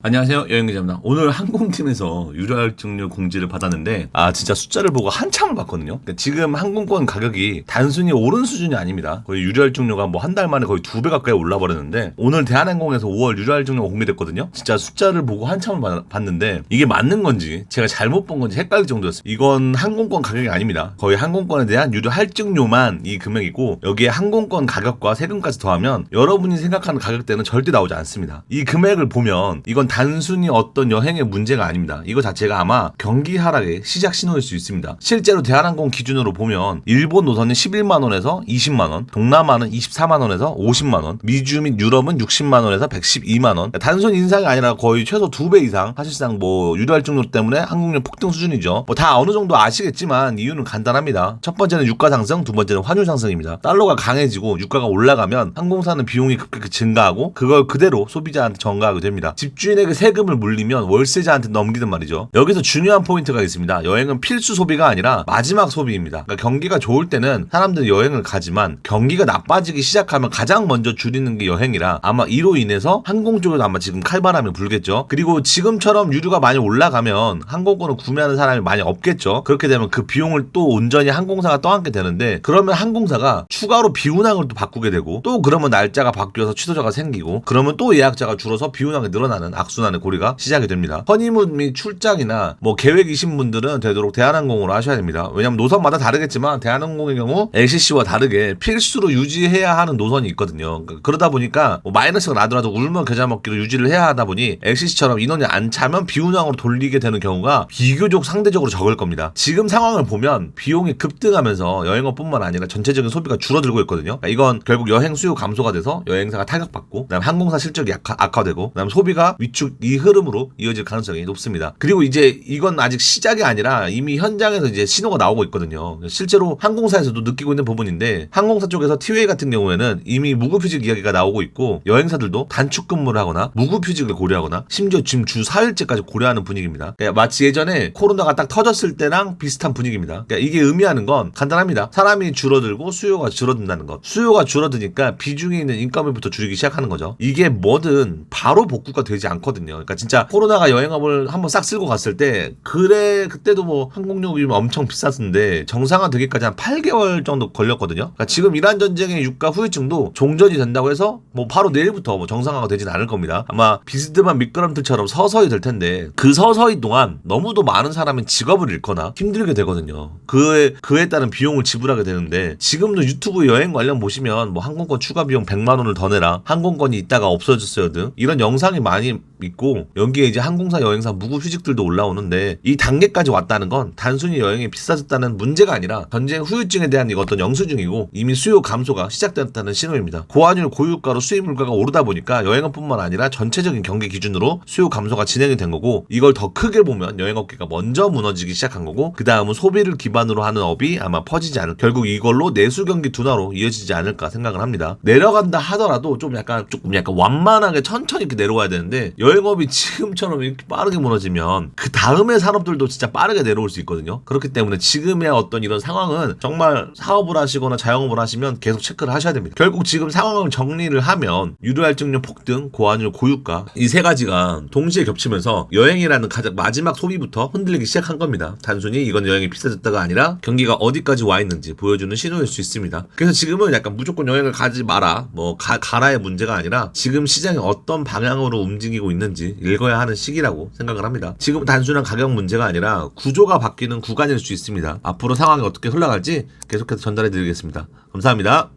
안녕하세요, 여행기자입니다. 오늘 항공팀에서 유료할증료 공지를 받았는데 진짜 숫자를 보고 한참을 봤거든요. 그러니까 지금 항공권 가격이 단순히 오른 수준이 아닙니다. 거의 유료할증료가 뭐 한 달 만에 거의 2배 가까이 올라버렸는데 오늘 대한항공에서 5월 유료할증료가 공개됐거든요. 진짜 숫자를 보고 한참을 봤는데 이게 맞는 건지 제가 잘못 본 건지 헷갈릴 정도였어요. 이건 항공권 가격이 아닙니다. 거의 항공권에 대한 유료할증료만 이 금액이고 여기에 항공권 가격과 세금까지 더하면 여러분이 생각하는 가격대는 절대 나오지 않습니다. 이 금액을 보면 이건 단순히 어떤 여행의 문제가 아닙니다. 이거 자체가 아마 경기 하락의 시작 신호일 수 있습니다. 실제로 대한항공 기준으로 보면 일본 노선은 11만원에서 20만원, 동남아는 24만원에서 50만원, 미주 및 유럽은 60만원에서 112만원. 단순 인상이 아니라 거의 최소 2배 이상 사실상 뭐 유료할증료 때문에 항공료 폭등 수준이죠. 뭐 다 어느 정도 아시겠지만 이유는 간단합니다. 첫 번째는 유가 상승, 두 번째는 환율 상승입니다. 달러가 강해지고 유가가 올라가면 항공사는 비용이 급격히 증가하고 그걸 그대로 소비자한테 전가하게 됩니다. 집주인에게 세금을 물리면 월세자한테 넘기든 말이죠. 여기서 중요한 포인트가 있습니다. 여행은 필수 소비가 아니라 마지막 소비입니다. 그러니까 경기가 좋을 때는 사람들이 여행을 가지만 경기가 나빠지기 시작하면 가장 먼저 줄이는 게 여행이라 아마 이로 인해서 항공 쪽에도 아마 지금 칼바람이 불겠죠. 그리고 지금처럼 유류가 많이 올라가면 항공권을 구매하는 사람이 많이 없겠죠. 그렇게 되면 그 비용을 또 온전히 항공사가 떠안게 되는데 그러면 항공사가 추가로 비운항을 또 바꾸게 되고 또 그러면 날짜가 바뀌어서 취소자가 생기고 그러면 또 예약자가 줄어서 비운항이 늘어나는 악순환의 고리가 시작이 됩니다. 허니문 및 출장이나 뭐 계획이신 분들은 되도록 대한항공으로 하셔야 됩니다. 왜냐면 노선마다 다르겠지만 대한항공의 경우 LCC와 다르게 필수로 유지해야 하는 노선이 있거든요. 그러다 보니까 뭐 마이너스가 나더라도 울면 겨자 먹기로 유지를 해야 하다 보니 LCC처럼 인원이 안 차면 비운항으로 돌리게 되는 경우가 비교적 상대적으로 적을 겁니다. 지금 상황을 보면 비용이 급등하면서 여행업뿐만 아니라 전체적인 소비가 줄어들고 있거든요. 그러니까 이건 결국 여행 수요 감소가 돼서 여행사가 타격받고 그다음 항공사 실적이 악화되고 그다음 소비가 위축 이 흐름으로 이어질 가능성이 높습니다. 그리고 이제 이건 아직 시작이 아니라 이미 현장에서 이제 신호가 나오고 있거든요. 실제로 항공사에서도 느끼고 있는 부분인데 항공사 쪽에서 티웨이 같은 경우에는 이미 무급휴직 이야기가 나오고 있고 여행사들도 단축 근무를 하거나 무급휴직을 고려하거나 심지어 지금 주 4일째까지 고려하는 분위기입니다. 그러니까 마치 예전에 코로나가 딱 터졌을 때랑 비슷한 분위기입니다. 그러니까 이게 의미하는 건 간단합니다. 사람이 줄어들고 수요가 줄어든다는 것. 수요가 줄어드니까 비중이 있는 인건비부터 줄이기 시작하는 거죠. 이게 뭐든 바로 복구가 되지 않거든요. 그러니까 진짜 코로나가 여행업을 한번 싹 쓸고 갔을 때 그때도 뭐 항공료가 엄청 비쌌는데 정상화 되기까지 한 8개월 정도 걸렸거든요. 그러니까 지금 이란 전쟁의 유가 후유증도 종전이 된다고 해서 뭐 바로 내일부터 뭐 정상화가 되진 않을 겁니다. 아마 비스듬한 미끄럼틀처럼 서서히 될 텐데 그 서서히 동안 너무도 많은 사람이 직업을 잃거나 힘들게 되거든요. 그에 따른 비용을 지불하게 되는데 지금도 유튜브 여행 관련 보시면 뭐 항공권 추가 비용 100만 원을 더 내라, 항공권이 있다가 없어졌어요 등 이런 영상이 많이 있고 여기에 이제 항공사 여행사 무급휴직들도 올라오는데 이 단계까지 왔다는 건 단순히 여행이 비싸졌다는 문제가 아니라 전쟁 후유증에 대한 이거 어떤 영수증이고 이미 수요 감소가 시작됐다는 신호입니다. 고환율 고유가로 수입 물가가 오르다 보니까 여행업뿐만 아니라 전체적인 경기 기준으로 수요 감소가 진행이 된 거고 이걸 더 크게 보면 여행업계가 먼저 무너지기 시작한 거고 그 다음은 소비를 기반으로 하는 업이 아마 퍼지지 않을 결국 이걸로 내수 경기 둔화로 이어지지 않을까 생각을 합니다. 내려간다 하더라도 조금 약간 완만하게 천천히 이렇게 내려와야 되는데 여행업이 지금처럼 이렇게 빠르게 무너지면 그 다음의 산업들도 진짜 빠르게 내려올 수 있거든요. 그렇기 때문에 지금의 어떤 이런 상황은 정말 사업을 하시거나 자영업을 하시면 계속 체크를 하셔야 됩니다. 결국 지금 상황을 정리를 하면 유료할증료 폭등, 고환율 고유가 이 세 가지가 동시에 겹치면서 여행이라는 가장 마지막 소비부터 흔들리기 시작한 겁니다. 단순히 이건 여행이 비싸졌다가 아니라 경기가 어디까지 와 있는지 보여주는 신호일 수 있습니다. 그래서 지금은 약간 무조건 여행을 가지 마라, 뭐 가라의 문제가 아니라 지금 시장이 어떤 방향으로 움직이고 있는지 읽어야 하는 시기라고 생각을 합니다. 지금 단순한 가격 문제가 아니라 구조가 바뀌는 구간일 수 있습니다. 앞으로 상황이 어떻게 흘러갈지 계속해서 전달해 드리겠습니다. 감사합니다.